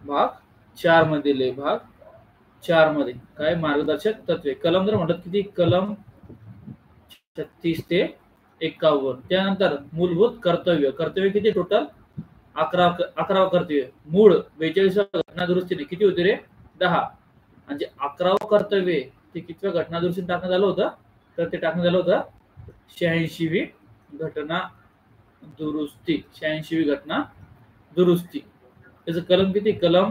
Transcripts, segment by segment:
भाग 4 मध्ये दिले, भाग 4 मध्ये काय मार्गदर्शक तत्वे. कलम जर म्हणतात किती, कलम 36 ते 51. त्यानंतर मूलभूत कर्तव्य. कर्तव्य किती टोटल 11 कर्तव्य. मूळ 42 घटना दुरुस्तीने किती होते रे 10. म्हणजे 11 कर्तव्य ते कितव्या घटना दुरुस्तीने टाकण्यात आलं होतं, तर ते टाकण्यात आलं होतं 86वी घटना दुरुस्ती. 86वी घटना दुरुस्ती. त्याचं कलम किती, कलम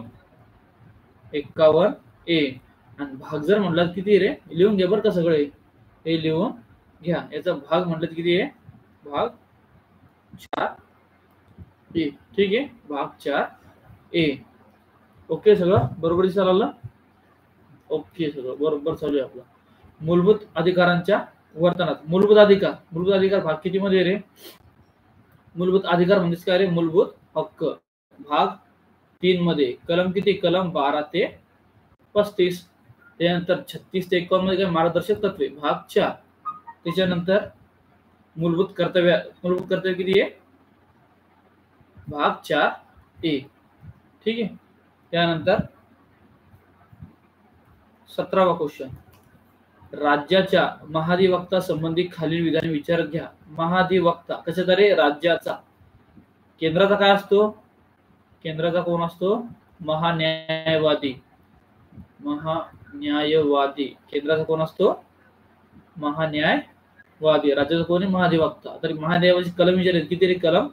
51 ए. आणि भाग जर म्हटलं किती रे, लिहून घे बरं का सगळे, हे लिहून घ्या. याचा भाग म्हटलं किती आहे, भाग 4 ए. ठीक आहे, भाग 4 ए. ओके, सगळं बरोबर दिसायला आलं. ओके, सगळं बरोबर चालू आहे आपलं. मूलभूत अधिकारांच्या वर्तनात. मूलभूत अधिकार भाग किती मध्ये रे, मूलभूत अधिकार म्हणजे काय रे, मूलभूत हक्क भाग 3 मध्ये. कलम किती, कलम 12 ते 35. त्यानंतर 36 ते 51 मध्ये काय मार्गदर्शक तत्वे भाग 4. त्याच्यानंतर मूलभूत कर्तव्य किती आहे, भाग 4 ए. ठीक आहे. त्यानंतर 17वा क्वेश्चन. राज्याच्या महाधिवक्ता संबंधी खालील विधाने विचारात घ्या. महाधिवक्ता कशाचा रे, राज्याचा. केंद्राचा काय असतो, केंद्राचा कोण असतो, महान्यायवादी. महान्यायवादी केंद्राचा कोण असतो, महान्यायवादी. राज्याचा कोण आहे, महाधिवक्ता. तर महान्यायवादी कलम विचारले किती रे, कलम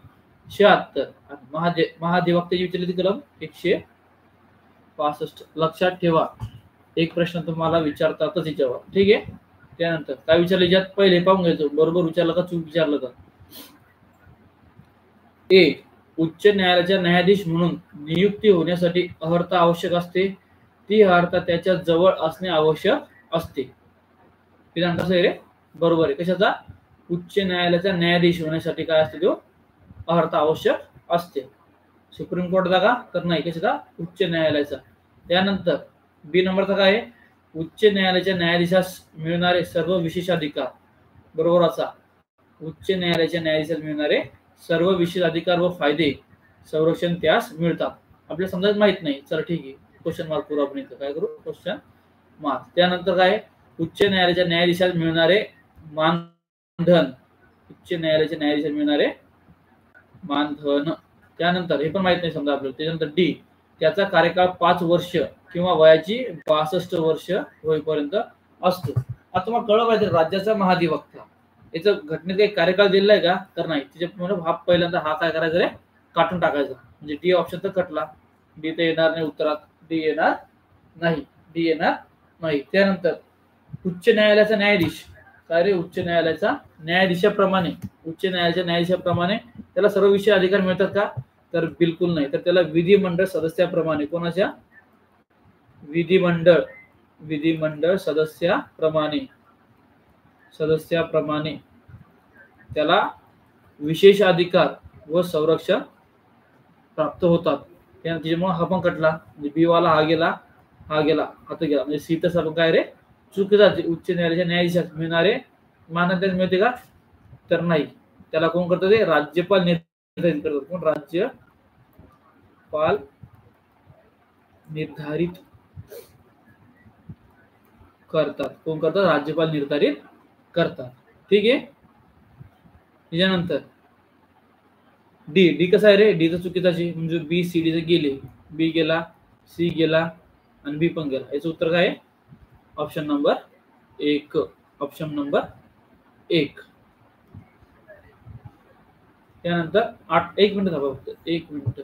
76. महाधिवक्त्याची विचारली कलम 165. लक्षात ठेवा, एक प्रश्न तुम्हाला विचारतातच याच्यावर. ठीक आहे. त्यानंतर काय विचारले, ज्यात पहिले पाहून घ्यायचं बरोबर विचारलं का चूक विचारलं का. ए. उच्च न्यायालयाचा न्यायाधीश म्हणून नियुक्ती होण्यासाठी अर्हता आवश्यक असते. ती अर्हता त्याच्या जवळ असणे आवश्यक असते. विधान कसं आहे रे, बरोबर आहे. कशाचा, उच्च न्यायालयाचा न्यायाधीश होण्यासाठी काय असते, तो अर्हता आवश्यक असते. सुप्रीम कोर्टाचा का, तर नाही. कशाचा, उच्च न्यायालयाचा. त्यानंतर बी नंबरचा काय आहे, उच्च न्यायालयाच्या न्यायाधीशास मिळणारे सर्व विशेषाधिकार. बरोबरचा, उच्च न्यायालयाच्या न्यायाधीशास मिळणारे सर्व विशेष अधिकार व फायदे संरक्षण त्यास मिळतात. आपल्याला समजायला माहित नाही, चला ठीक आहे, क्वेश्चन मार्क करू आपण इथं. काय करू, क्वेश्चन मार्क. त्यानंतर काय, उच्च न्यायालयाच्या न्यायाधीशास मिळणारे मानधन. उच्च न्यायालयाच्या न्यायाधीशास मिळणारे मानधन. त्यानंतर हे पण माहित नाही समजा आपल्याला. त्याच्यानंतर डी. त्याचा कार्यकाळ 5 वर्ष किंवा वयाची 62 वर्ष होईपर्यंत असतो. आता तुम्हाला कळलं पाहिजे, राज्याचा महाधिवक्ता याचा घटनेत काही कार्यकाळ दिलेला आहे का, तर नाही. त्याच्यामुळे हा पहिल्यांदा हा काय करायचा रे, काटून टाकायचा. म्हणजे डी ऑप्शन तर कटला. डी तर येणार नाही उत्तरात, डी येणार नाही, डी येणार नाही. त्यानंतर उच्च न्यायालयाचा न्यायाधीश काय रे, उच्च न्यायालयाचा न्यायाधीशाप्रमाणे, उच्च न्यायालयाच्या न्यायाधीशाप्रमाणे त्याला सर्व विषय अधिकार मिळतात का, तर बिलकुल नाही. तर त्याला विधिमंडळ सदस्याप्रमाणे, कोणाच्या, विधिमंडळ सदस्याप्रमाणे त्याला विशेष अधिकार व संरक्षण प्राप्त होतात. त्याच्यामुळे हा पण कटला. म्हणजे बी वाला हा गेला, आता गेला. म्हणजे सी तसा काय रे, चुकीचा. उच्च न्यायालयाच्या न्यायाधीशास मिळणारे मानधन मिळते का, तर नाही. त्याला कोण करतात, ते राज्यपाल निर्धारित करतात. कोण, राज्यपाल निर्धारित करतात. कोण करतात, राज्यपाल निर्धारित करतात. ठीक आहे. त्याच्यानंतर डी कसा आहे रे, डी तर चुकीचाची. म्हणजे बी सी डी गेले, बी गेला, सी गेला आणि बी पण गेला. याचं उत्तर काय आहे, ऑप्शन नंबर 1. Option number 1. त्यानंतर 1 मिनिट थांबा फक्त, 1 मिनिट.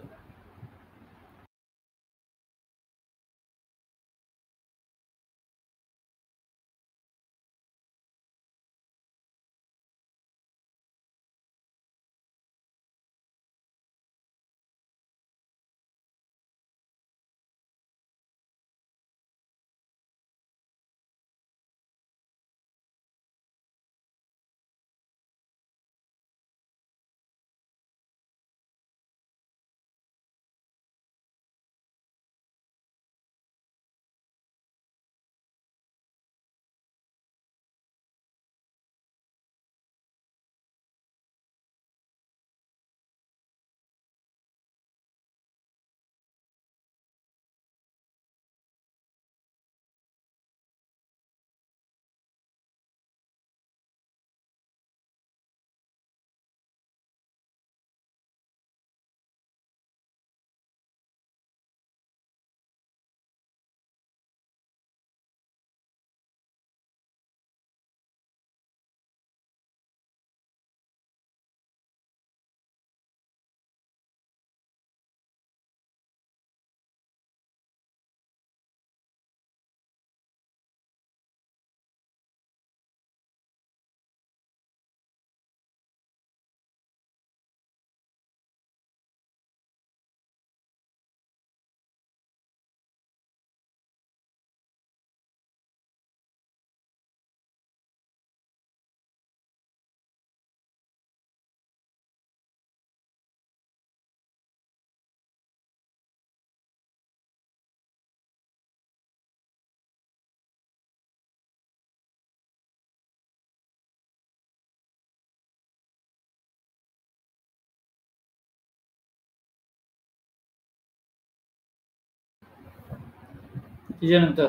त्याच्यानंतर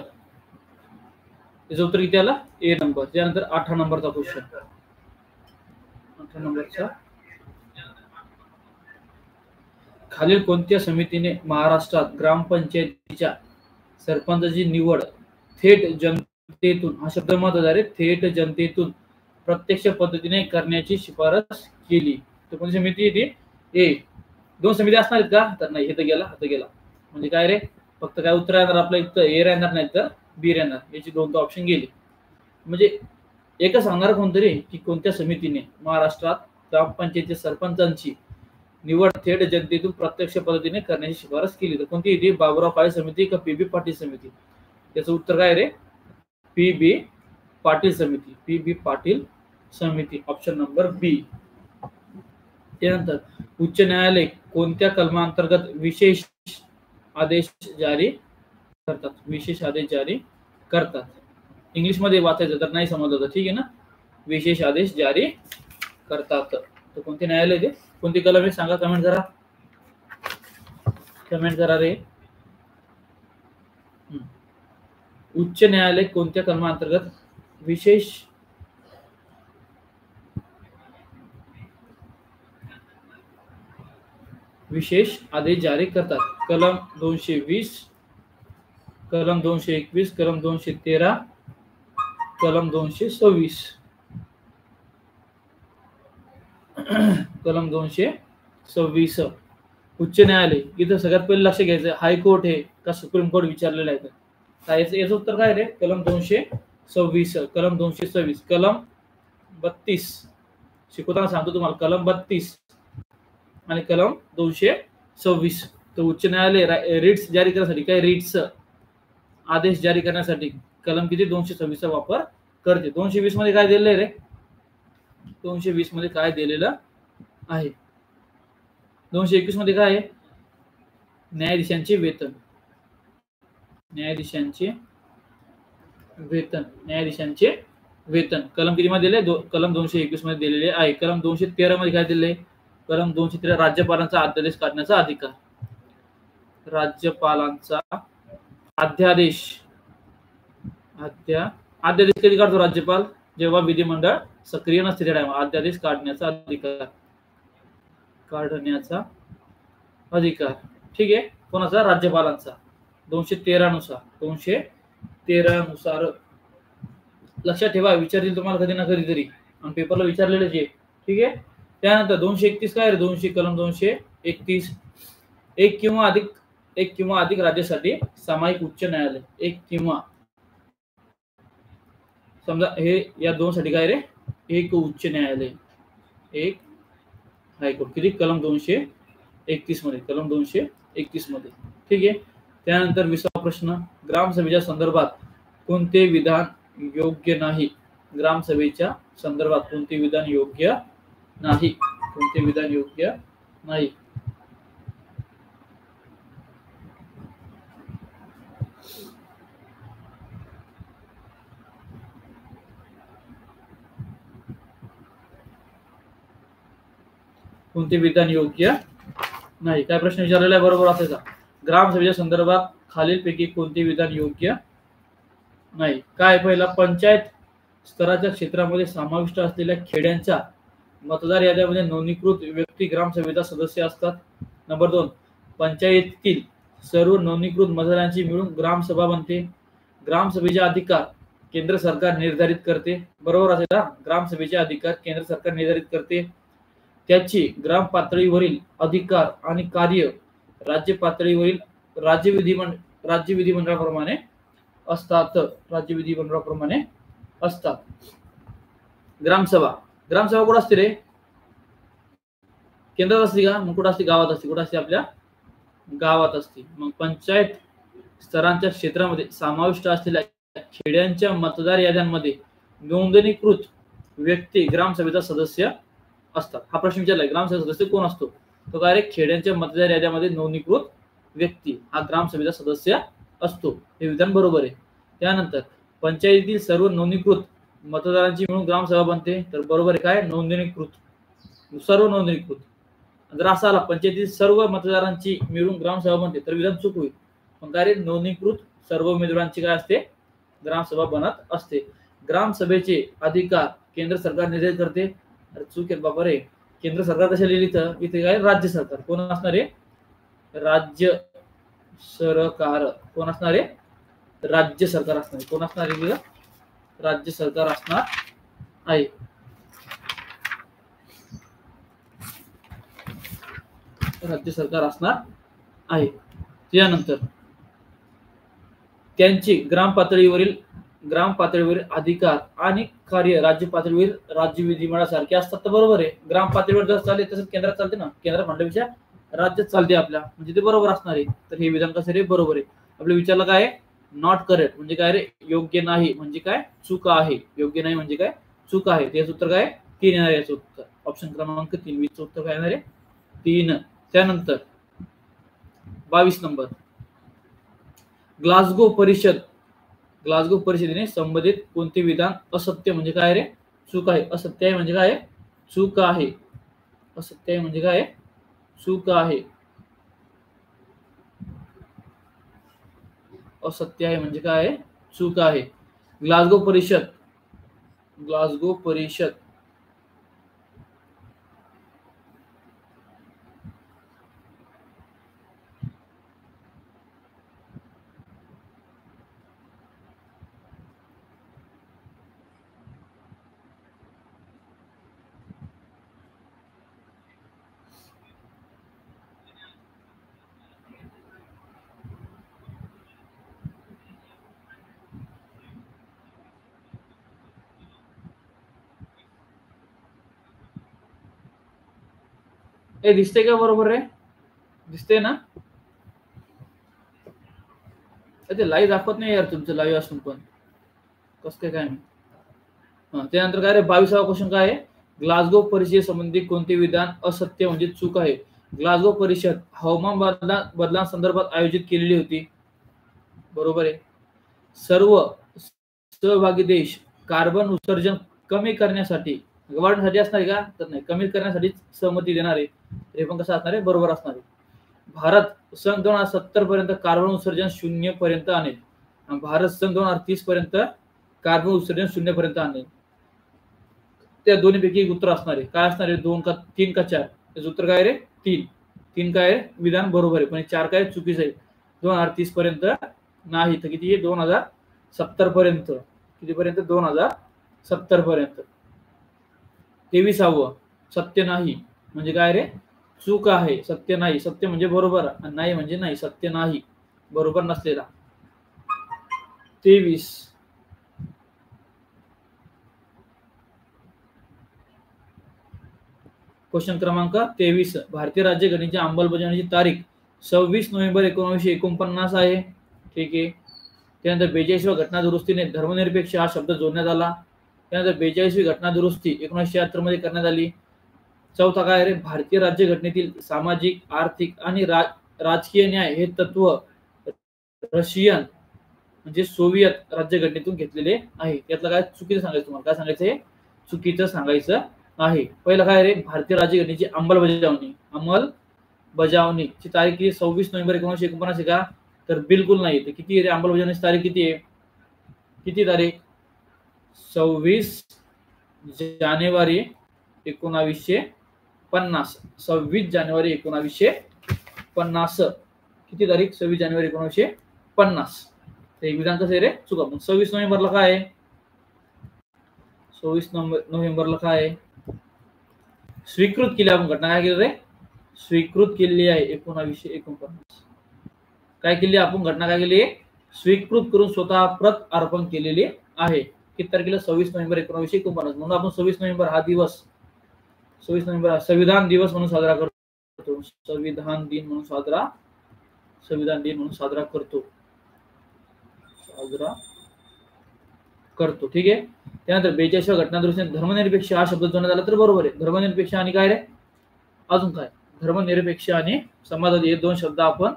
त्याचं उत्तर किती आला? ए नंबर. त्यानंतर 8 नंबरचा क्वेश्चन. 8 नंबरचा, खालील कोणत्या समितीने महाराष्ट्रात ग्रामपंचायतीच्या सरपंचाची निवड थेट जनतेतून, हा शब्द महत्त्वाचा आहे, थेट जनतेतून प्रत्यक्ष पद्धतीने करण्याची शिफारस केली? तर कोणती समिती आहे ती? ए. 2 समिती असणार आहेत का? तर नाही, हे तर गेला, हात गेला. म्हणजे काय रे, फक्त काय उत्तर येणार आपलं, इथं ए राहणार नाही तर बी राहणार. याची 2 ऑप्शन गेली. म्हणजे एकच सांगणार कोणतरी की कोणत्या समितीने महाराष्ट्रात ग्रामपंचायतीच्या सरपंचांची निवड थेट जनतेतून प्रत्यक्ष पद्धतीने करण्याची शिफारस केली. तर कोणती येते? बाबुराव काळे समिती का पी बी पाटील समिती? त्याचं उत्तर काय रे? पी बी पाटील समिती. पी बी पाटील समिती, ऑप्शन नंबर बी. त्यानंतर उच्च न्यायालय कोणत्या कलमांतर्गत विशेष आदेश जारी करतात? विशेष आदेश जारी करतात. इंग्लिश मध्ये वाचायचं तर नाही समजलं तर ठीक आहे ना. विशेष आदेश जारी करतात. तर कोणते न्यायालय ते? कोणती कलम आहे सांगा, कमेंट करा. कमेंट करा रे. उच्च न्यायालय कोणत्या कलमांतर्गत विशेष आदेश जारी करतात? कलम 220, कलम 221, कलम 213, कलम 226. कलम 226. उच्च न्यायालय, इथं सगळ्यात पहिले लक्ष घ्यायचं, हायकोर्ट आहे का सुप्रीम कोर्ट विचारलेलं आहे. याचं उत्तर काय रे? कलम 226. कलम 226. कलम 32 शिकवताना सांगतो तुम्हाला, कलम 32 आणि कलम 226. तर उच्च न्यायालय रिट्स जारी करण्यासाठी, काय रिट्स आदेश जारी करण्यासाठी कलम किती? 226 चा वापर करते. 220 मध्ये काय दिलेलं आहे रे? 220 मध्ये काय दिलेलं आहे? 221 मध्ये काय आहे? न्यायाधीशांचे वेतन. न्यायाधीशांचे वेतन. न्यायाधीशांचे वेतन कलम किती मध्ये दिले? कलम 221 मध्ये दिलेले आहे. कलम 213 मध्ये काय दिले? कलम 213 राज्यपालांचा अध्यादेश काढण्याचा अधिकार. राज्यपालांचा अध्यादेश. अध्यादेश कधी काढतो राज्यपाल? जेव्हा विधिमंडळ सक्रिय नसते त्या टाइम. अध्यादेश काढण्याचा अधिकार. काढण्याचा अधिकार ठीक आहे. कोणाचा? राज्यपालांचा. 213 नुसार. 213 नुसार लक्षात ठेवा, विचारतील तुम्हाला कधी ना कधीतरी, आणि पेपरला विचारलेलं जे ठीक आहे. त्यानंतर 231 काय रे? 200 कलम 231, एक किंवा अधिक राज्यासाठी सामायिक उच्च न्यायालय. एक किंवा, समजा हे या 2 साठी काय रे? एक उच्च न्यायालय, एक हायकोर्ट. किती? कलम 231 मध्ये. कलम 231 मध्ये ठीक आहे. त्यानंतर 20वा प्रश्न, ग्रामसभेच्या संदर्भात कोणते विधान योग्य नाही? ग्रामसभेच्या संदर्भात कोणते विधान योग्य नाही? कोणते विधान योग्य नाही? कोणते विधान योग्य नाही? काय प्रश्न विचारलेला आहे? बरोबर असायचा. ग्रामसभेच्या संदर्भात खालीलपैकी कोणते विधान योग्य नाही? काय? पहिला, पंचायत स्तराच्या क्षेत्रामध्ये समाविष्ट असलेल्या खेड्यांच्या मतदार याद्यामध्ये नोंदणीकृत व्यक्ती ग्रामसभेचा सदस्य असतात. नंबर 2, पंचायतीतील सर्व नोंदणीकृत मतदारांची मिळून ग्रामसभा बनते. ग्रामसभेचे अधिकार केंद्र सरकार निर्धारित करते. बरोबर असेल ना? ग्रामसभेचे अधिकार केंद्र सरकार निर्धारित करते. त्याची ग्राम पातळीवरील अधिकार आणि कार्य राज्य पातळीवरील राज्य विधिमंडळाप्रमाणे असतात. राज्य विधिमंडळाप्रमाणे असतात. ग्रामसभा कुठं असते रे? केंद्रात असते का? मग कुठं असते? गावात असते. कुठं असते? आपल्या गावात असते. मग पंचायत स्तरांच्या क्षेत्रामध्ये समाविष्ट असलेल्या खेड्यांच्या मतदार याद्यांमध्ये नोंदणीकृत व्यक्ती ग्रामसभेचा सदस्य असतात. हा प्रश्न विचारलाय, ग्रामसभेचा सदस्य कोण असतो? तो काय रे? खेड्यांच्या मतदार याद्यामध्ये नोंदणीकृत व्यक्ती हा ग्रामसभेचा सदस्य असतो. हे विधान बरोबर आहे. त्यानंतर पंचायतीतील सर्व नोंदणीकृत मतदारांची मिळून ग्रामसभा बनते. तर बरोबर आहे. काय? नोंदणीकृत, सर्व नोंदणीकृत. जर असा आला पंचायतीतील सर्व मतदारांची मिळून ग्रामसभा बनते तर विधान चूक होईल. पण काय रे? नोंदणीकृत सर्व उमेदवारांची काय असते, ग्रामसभा बनत असते. ग्रामसभेचे अधिकार केंद्र सरकार निर्धारित करते. अरे चूक आहे बाबा रे, केंद्र सरकार कशा लिहिली तर इथे काय राज्य सरकार. कोण असणार आहे, राज्य सरकार. कोण असणार आहे, राज्य सरकार असणार. कोण असणार आहे, राज्य सरकार असणार आहे. राज्य सरकार असणार आहे. त्यानंतर त्यांची ग्राम पातळीवरील अधिकार आणि कार्य राज्य पातळीवर राज्य विधिमंडळासारखे असतात. तर बरोबर आहे, ग्राम पातळीवर जर चालते तसं केंद्रात चालते ना, केंद्रात म्हणण्यापेक्षा राज्यात चालते आपल्या, म्हणजे ते बरोबर असणार आहे. तर हे विधान कसं रे, बरोबर आहे. आपल्या विचारलं काय, नॉट करेक्ट म्हणजे काय रे, योग्य नाही म्हणजे काय, चूक आहे. योग्य नाही म्हणजे काय, चूक आहे. त्याचं उत्तर काय, 3 येणार. याचं उत्तर ऑप्शन क्रमांक 3 चं उत्तर काय येणार आहे, 3. त्यानंतर 22 नंबर, ग्लासगो परिषदेने संबंधित कोणते विधान असत्य म्हणजे काय रे, चूक आहे. असत्य आहे म्हणजे काय, चूक आहे. असत्य आहे म्हणजे काय, चूक आहे. असत्य आहे म्हणजे काय, चूक आहे. ग्लासगो परिषद हे दिसते का, बरोबर रे, दिसते ना. ते लाईव्ह दाखवत नाही यार, तुमचं लाईव्ह असून पण कसं काय नाही. त्यानंतर काय रे, 22वा क्वेश्चन काय आहे, ग्लासगो परिषदे संबंधी कोणते विधान असत्य म्हणजे चूक आहे. ग्लासगो परिषद हवामान बदलांसंदर्भात आयोजित केलेली होती. बरोबर आहे. सर्व सहभागी देश कार्बन उत्सर्जन कमी करण्यासाठी वाढवण्यासाठी असणार आहे का, तर नाही, कमी करण्यासाठी सहमती देणार आहे. हे पण कसं असणार आहे, बरोबर असणार आहे. भारत सन 2070 पर्यंत कार्बन उत्सर्जन 0 पर्यंत आणेल. भारत सन 2030 पर्यंत कार्बन उत्सर्जन 0 पर्यंत आणेल. त्या दोन्हीपैकी एक उत्तर असणार आहे. काय असणार आहे, 2 का 3 का 4. त्याचं उत्तर काय रे, 3 काय आहे, विधान बरोबर आहे. पण 4 काय चुकीचं आहे. 2030 पर्यंत नाही, तर किती आहे, 2070 पर्यंत. किती पर्यंत, 2070 पर्यंत. 23वा, सत्य नाही म्हणजे काय रे, चूक आहे. सत्य नाही, सत्य म्हणजे बरोबर, नाही म्हणजे नाही, सत्य नाही, बरोबर नसलेला. 23 क्वेश्चन क्रमांक 23, भारतीय राज्यघटनेची अंमलबजावणीची तारीख 26 नोव्हेंबर 1949 आहे. ठीक आहे. त्यानंतर 42व्या घटना दुरुस्तीने धर्मनिरपेक्ष हा शब्द जोडण्यात आला. त्यानंतर 42वी घटना दुरुस्ती 1976 मध्ये करण्यात आली. 4था काय रे, भारतीय राज्यघटनेतील सामाजिक, आर्थिक आणि राजकीय न्याय हे तत्व रशियन म्हणजे सोव्हिएत राज्यघटनेतून घेतलेले आहे. यातलं काय चुकीचं सांगायचं, तुम्हाला काय सांगायचं आहे, चुकीचं सांगायचं आहे. पहिलं काय रे, भारतीय राज्यघटनेची अंमलबजावणीची तारीख किती, 26 नोव्हेंबर 1949 आहे का, तर बिलकुल नाही. तर किती रे, अंमलबजावणीची तारीख किती आहे, किती तारीख, 26 जानेवारी 1950. 26 जानेवारी 1950. किती तारीख, 26 जानेवारी 1950. एक विधान कसं आहे रे, चुका. मग 26 नोव्हेंबरला काय आहे, 26 नोव्हेंबरला काय आहे, स्वीकृत केली आपण घटना. काय केली रे, स्वीकृत केलेली आहे 1949. काय केली आपण घटना, काय केली, स्वीकृत करून स्वतः प्रत अर्पण केलेली आहे. किती तारखेला, 26 नोव्हेंबर 1949. म्हणून आपण 26 नोव्हेंबर हा दिवस, 26 नोव्हेंबर हा संविधान दिवस म्हणून साजरा करतो. संविधान दिन म्हणून साजरा करतो. ठीक आहे. त्यानंतर 42व्या घटना दुरुस्तीने धर्मनिरपेक्ष हा शब्द जोडण्यात आला, तर बरोबर आहे. धर्मनिरपेक्ष आणि काय रे, अजून काय, धर्मनिरपेक्ष आणि समाजवादी हे 2 शब्द आपण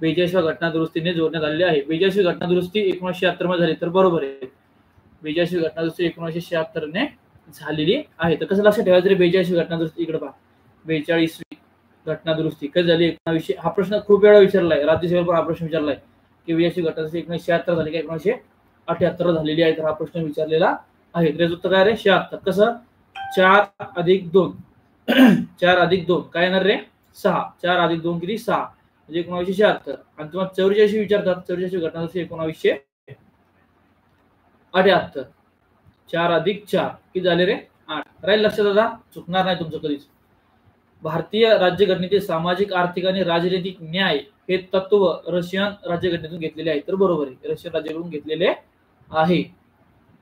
42व्या घटना दुरुस्तीने जोडण्यात आलेले आहे. 42वी घटना दुरुस्ती 1976 मध्ये झाली, तर बरोबर आहे. 42वी घटना दुरुस्ती 1976 ने झालेली आहे. तर कसं लक्षात ठेवायचं रे, 42वी घटना दुरुस्ती, इकडे पहा, 42वी घटना दुरुस्ती कधी झाली, 1900. हा प्रश्न खूप वेळा विचारलाय, राज्यसेवेला पण हा प्रश्न विचारलाय केवियाची घटना 1976 झाली का 1978 झालेली आहे, तर हा प्रश्न विचारलेला आहे. त्याचं उत्तर काय रे 76. कसं 4 अधिक 2 4 अधिक 2 काय येणार रे 6. 4 अधिक 2 किती 6 म्हणजे 1976. आणि तुम्हाला 44 विचारतात. 44 घटना 1978. 4 अधिक 4 किती झाले रे 8. राहील लक्षात दादा, चुकणार नाही तुमचं कधीच. भारतीय राज्यघटनेचे सामाजिक, आर्थिक आणि राजनैतिक न्याय हे तत्व रशियन राज्यघटनेतून घेतलेले आहे. तर बरोबर आहे, रशियन राज्याकडून घेतलेले आहे.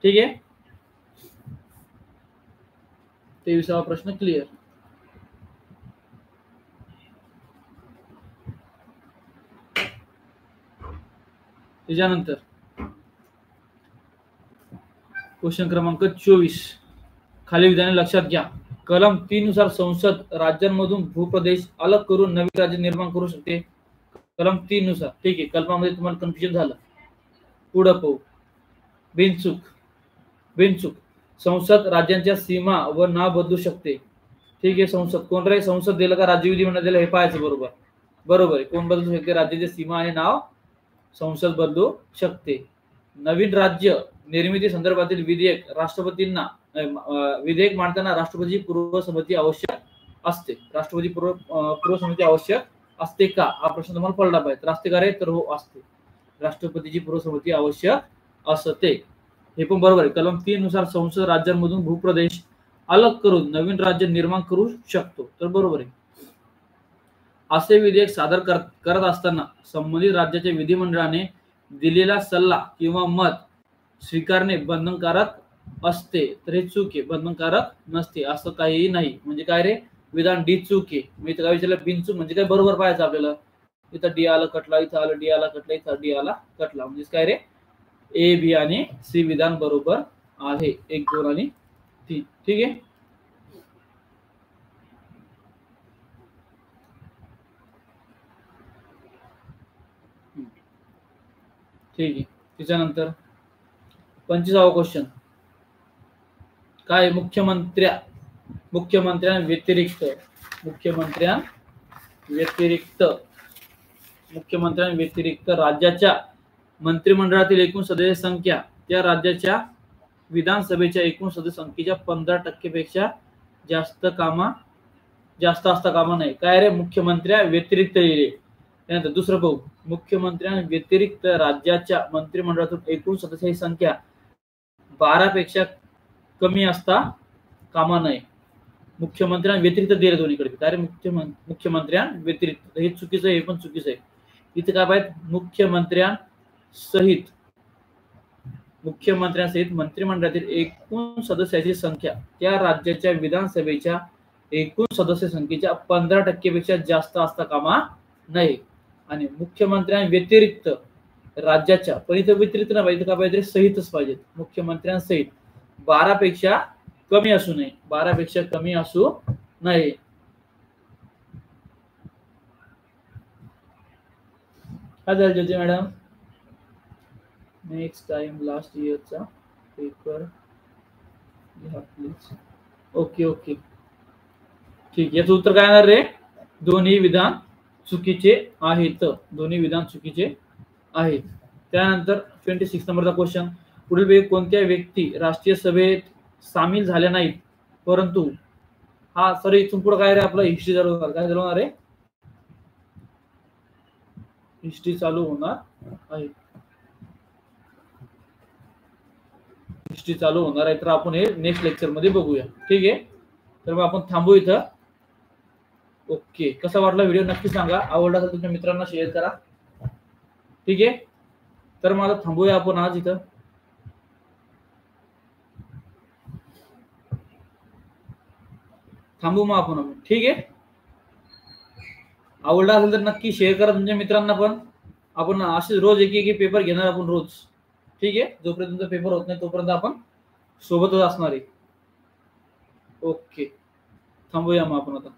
ठीक आहे, 23वा प्रश्न क्लिअर. त्याच्यानंतर क्वेश्चन क्रमांक 24. खाली विधाने लक्षात घ्या. कलम 3 नुसार संसद राज्यांमधून भूप्रदेश अलग करून नवीन राज्य निर्माण करू शकते. कलम 3 नुसार. ठीक आहे, कल्पनामध्ये तुम्हाला कन्फ्युजन झालं, पुढं पाहू. बिनचूक संसद राज्यांच्या सीमा व नाव बदलू शकते. ठीक आहे, संसद कोण रे, संसद दिलं का राज्य विधिमंडळ दिलं हे पाहायचं. बरोबर बरोबर आहे, कोण बदलू शकते, राज्याची सीमा आणि नाव संसद बदलू शकते. नवीन राज्य निर्मिती संदर्भातील विधेयक राष्ट्रपतींना विधेयक मांडताना राष्ट्रपती पूर्वसंमती आवश्यक असते. राष्ट्रपती पूर्वसंमती आवश्यक असते का, हा प्रश्न तुम्हाला पडला पाहिजे. असते का रे, तर हो असते. राष्ट्रपतीची पूर्वसंमती आवश्यक असते, हे पण बरोबर आहे. कलम 3 नुसार संसद राज्यांमधून भूप्रदेश अलग करून नवीन राज्य निर्माण करू शकतो. तर बरोबर आहे. असे विधेयक सादर करत असताना संबंधित राज्याच्या विधिमंडळाने दिलेला सल्ला किंवा मत स्वीकारणे बंधनकारक असते. तर हे चूक आहे, बंधनकारक नसते. असं काहीही नाही. म्हणजे काय रे, विधान डी चूक आहे. मी तर काय विचारलं, बिनचूक म्हणजे काय, बरोबर पाहायचं आपल्याला. इथं डी आला कटला, इथं आलं डी आला कटला, इथं डी आला कटला, म्हणजे काय रे ए, बी आणि सी विधान बरोबर आहे. 1, 2 आणि 3. ठीक आहे, ठीक आहे. त्याच्यानंतर 25वा क्वेश्चन काय, मुख्यमंत्र्यांव्यतिरिक्त राज्याच्या मंत्रिमंडळातील एकूण सदस्य संख्या त्या राज्याच्या विधानसभेच्या एकूण सदस्य संख्येच्या 15% पेक्षा जास्त असता कामा नये. काय रे, मुख्यमंत्र्यांव्यतिरिक्त लिहिले. त्यानंतर दुसरं पाहू, मुख्यमंत्र्यांव्यतिरिक्त राज्याच्या मंत्रिमंडळातून एकूण सदस्यांची संख्या 12 पेक्षा कमी असता कामा नये. मुख्यमंत्र्यांव्यतिरिक्त दिले दोन्हीकडे. काय रे, मुख्यमंत्र्यांव्यतिरिक्त, हे चुकीचं आहे, हे पण चुकीचं आहे. इथे काय पाहिजे, मुख्यमंत्र्यांसहित मंत्रिमंडळातील एकूण सदस्यांची संख्या त्या राज्याच्या विधानसभेच्या एकूण सदस्य संख्येच्या 15% पेक्षा जास्त असता कामा नये. आणि मुख्यमंत्र्यांव्यतिरिक्त राज्याच्या, पण इथं व्यतिरिक्त नाही पाहिजे, काय पाहिजे, सहितच पाहिजे. मुख्यमंत्र्यांसहित 12 पेक्षा कमी असू नये. 12 पेक्षा कमी असू नये. काय झालं Jyoti madam, next time last इयरचा पेपर घ्या प्लीज. ओके ओके, ठीक. याचं उत्तर काय येणार रे, दोन्ही विधान चुकीचे आहेत. दोन्ही विधान चुकीचे आहेत. त्यानंतर 26 नंबरचा क्वेश्चन, पुढील कोणत्या व्यक्ती राष्ट्रीय सभेत सामील झाल्या नाहीत परंतु, हा सॉरी इथून पुढे काय रे, आपलं हिस्ट्री चालू होणार. काय चालू होणार आहे, हिस्ट्री चालू होणार आहे. हिस्ट्री चालू होणार आहे, तर आपण हे नेक्स्ट लेक्चर मध्ये बघूया. ठीक आहे, तर मग आपण थांबू इथं. ओके, कसा वाटला व्हिडिओ नक्की सांगा. आवडला तर तुमच्या मित्रांना शेअर करा. ठीक आहे, तर मला थांबूया आपण आज इथं. थांबू मग आपण. ठीक आहे, आवडला असेल तर नक्की शेअर करा तुमच्या मित्रांना पण. आपण असे रोज एक पेपर घेणार आपण रोज. ठीक आहे, जोपर्यंत तुमचा पेपर होत नाही तोपर्यंत आपण सोबतच असणार आहे. ओके, थांबूया मग आपण आता.